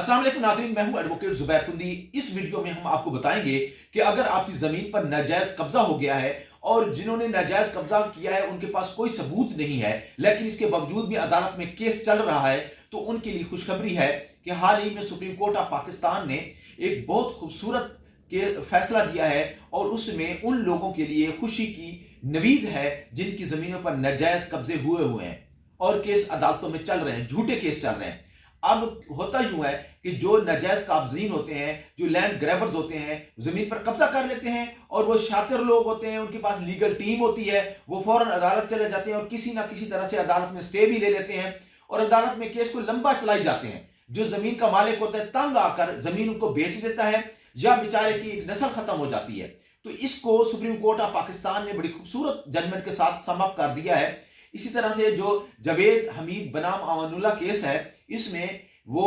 अस्सलाम वालेकुम नाज़रीन, मैं हूं एडवोकेट जुबैर कुंदी। इस वीडियो में हम आपको बताएंगे कि अगर आपकी जमीन पर नाजायज कब्जा हो गया है और जिन्होंने नाजायज कब्जा किया है उनके पास कोई सबूत नहीं है, लेकिन इसके बावजूद भी अदालत में केस चल रहा है, तो उनके लिए खुशखबरी है कि हाल ही में सुप्रीम कोर्ट ऑफ पाकिस्तान ने एक बहुत खूबसूरत के फैसला दिया है और उसमें उन लोगों के लिए खुशी की नवीद है जिनकी जमीनों पर नाजायज कब्जे हुए हैं और केस अदालतों में चल रहे हैं, झूठे केस चल रहे हैं। अब होता यूं है कि जो नाजायज काबजीन होते हैं, जो लैंड ग्रैबर्स होते हैं, जमीन पर कब्जा कर लेते हैं और वो शातिर लोग होते हैं, उनके पास लीगल टीम होती है, वो फौरन अदालत चले जाते हैं और किसी ना किसी तरह से अदालत में स्टे भी ले लेते हैं और अदालत में केस को लंबा चलाई जाते हैं। जो जमीन का मालिक होता है तंग आकर जमीन उनको बेच देता है या बेचारे की एक नस्ल खत्म हो जाती है। तो इसको सुप्रीम कोर्ट ऑफ पाकिस्तान ने बड़ी खूबसूरत जजमेंट के साथ सम अप कर दिया है। इसी तरह से जो जावेद हमीद बनाम अमानुल्लाह केस है, इसमें वो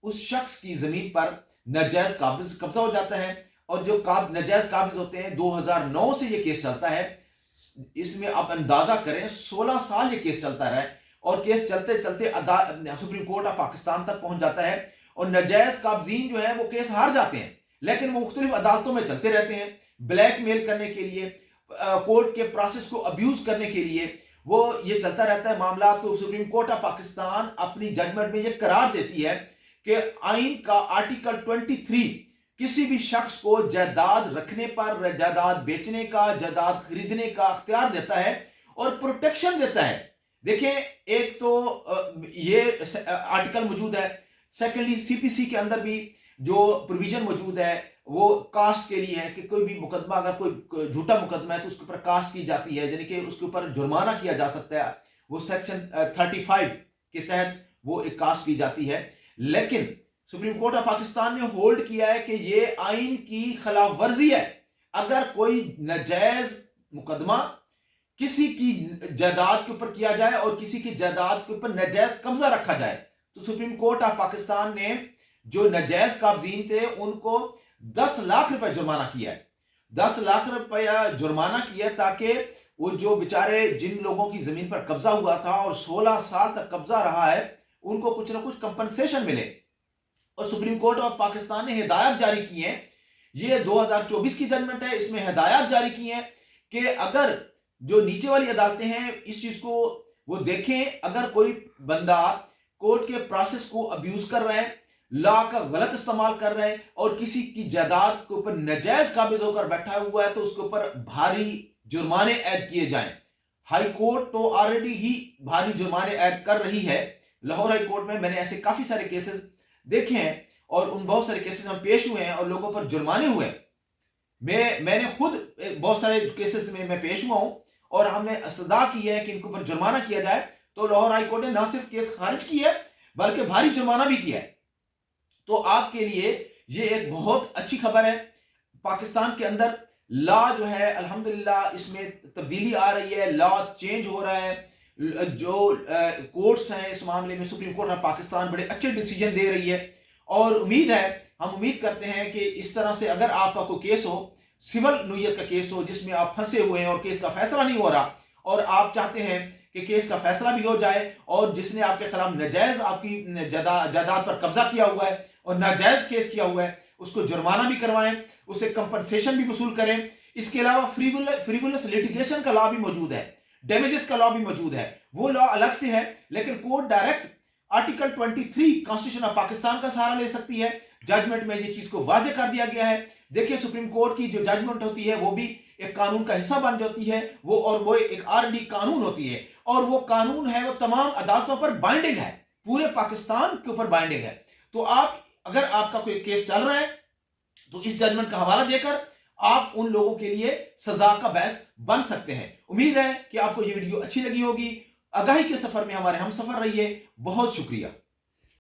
उस शख्स की जमीन पर नाजायज कब्जा हो जाता है और जो नाजायज काबिज होते हैं, 2009 से ये केस चलता है। इसमें आप अंदाजा करें 16 साल ये केस चलता रहा है और केस चलते चलते सुप्रीम कोर्ट ऑफ पाकिस्तान तक पहुंच जाता है और नाजायज काबजीन जो है वो केस हार जाते हैं, लेकिन वो मुख्तलिफ अदालतों में चलते रहते हैं ब्लैकमेल करने के लिए, कोर्ट के प्रोसेस को अब्यूज करने के लिए वो ये चलता रहता है मामला। तो सुप्रीम कोर्ट ऑफ पाकिस्तान अपनी जजमेंट में ये करार देती है कि आइन का आर्टिकल 23 किसी भी शख्स को जायदाद रखने पर, जायदाद बेचने का, जायदाद खरीदने का अख्तियार देता है और प्रोटेक्शन देता है। देखें, एक तो ये आर्टिकल मौजूद है, सेकेंडली सीपीसी के अंदर भी जो प्रोविजन मौजूद है वो कास्ट के लिए है कि कोई भी मुकदमा, अगर कोई झूठा मुकदमा है तो उसके ऊपर कास्ट की जाती है, यानी कि उसके ऊपर जुर्माना किया जा सकता है। वो सेक्शन 35 के तहत वो एक कास्ट की जाती है। लेकिन सुप्रीम कोर्ट ऑफ पाकिस्तान ने होल्ड किया है कि ये आइन की खिलाफ वर्जी है अगर कोई नाजायज मुकदमा किसी की जायदाद के ऊपर किया जाए और किसी की जायदाद के ऊपर नाजायज कब्जा रखा जाए। तो सुप्रीम कोर्ट ऑफ पाकिस्तान ने जो नाजायज काबजीन थे उनको 10 लाख रुपए जुर्माना किया है। 10 लाख रुपया जुर्माना किया ताकि वो जो बेचारे जिन लोगों की जमीन पर कब्जा हुआ था और 16 साल तक कब्जा रहा है उनको कुछ ना कुछ कंपनसेशन मिले। और सुप्रीम कोर्ट ऑफ पाकिस्तान ने हिदायत जारी की है, ये 2024 की जजमेंट है, इसमें हिदायत जारी की है कि अगर जो नीचे वाली अदालतें हैं इस चीज को वो देखें, अगर कोई बंदा कोर्ट के प्रोसेस को अब्यूज कर रहा है, लॉ का गलत इस्तेमाल कर रहे हैं और किसी की जायदाद के ऊपर नाजायज काबिज होकर बैठा हुआ है तो उसके ऊपर भारी जुर्माने ऐड किए जाएं। हाई कोर्ट तो ऑलरेडी ही भारी जुर्माने ऐड कर रही है। लाहौर हाई कोर्ट में मैंने ऐसे काफी सारे केसेस देखे हैं और उन बहुत सारे केसेस में पेश हुए हैं और लोगों पर जुर्माने हुए। मैंने खुद बहुत सारे केसेस में मैं पेश हुआ हूं और हमने सदा की है कि इनके ऊपर जुर्माना किया जाए। तो लाहौर हाई कोर्ट ने न सिर्फ केस खारिज किया है बल्कि भारी जुर्माना भी किया है। तो आपके लिए ये एक बहुत अच्छी खबर है। पाकिस्तान के अंदर लॉ जो है अल्हम्दुलिल्लाह इसमें तब्दीली आ रही है, लॉ चेंज हो रहा है। जो कोर्ट्स हैं इस मामले में सुप्रीम कोर्ट ऑफ पाकिस्तान बड़े अच्छे डिसीजन दे रही है और हम उम्मीद करते हैं कि इस तरह से अगर आपका कोई केस हो, सिविल नोयत का केस हो जिसमें आप फंसे हुए हैं और केस का फैसला नहीं हो रहा और आप चाहते हैं कि केस का फैसला भी हो जाए और जिसने आपके खिलाफ नाजायज आपकी जायदाद पर कब्जा किया हुआ है और नाजायज केस किया हुआ है उसको जुर्माना भी करवाएं, उसे कंपनसेशन भी वसूल करें। इसके अलावा फ्रीवुलस लिटिगेशन का लॉ भी मौजूद है, डैमेजेस का लॉ भी मौजूद है, वो लॉ अलग से है। लेकिन court direct article 23 constitution of Pakistan का सहारा ले सकती है। जजमेंट में ये चीज को वाजे कर दिया गया है। देखिए, सुप्रीम कोर्ट की जो जजमेंट होती है वो भी एक कानून का हिस्सा बन जाती है, वो एक आरडी कानून होती है और वो कानून है वो तमाम अदालतों पर बाइंडिंग है, पूरे पाकिस्तान के ऊपर बाइंडिंग है। तो अगर आपका कोई केस चल रहा है तो इस जजमेंट का हवाला देकर आप उन लोगों के लिए सजा का बायस बन सकते हैं। उम्मीद है कि आपको ये वीडियो अच्छी लगी होगी। आगाही के सफर में हमारे हम सफर रहिए। बहुत शुक्रिया।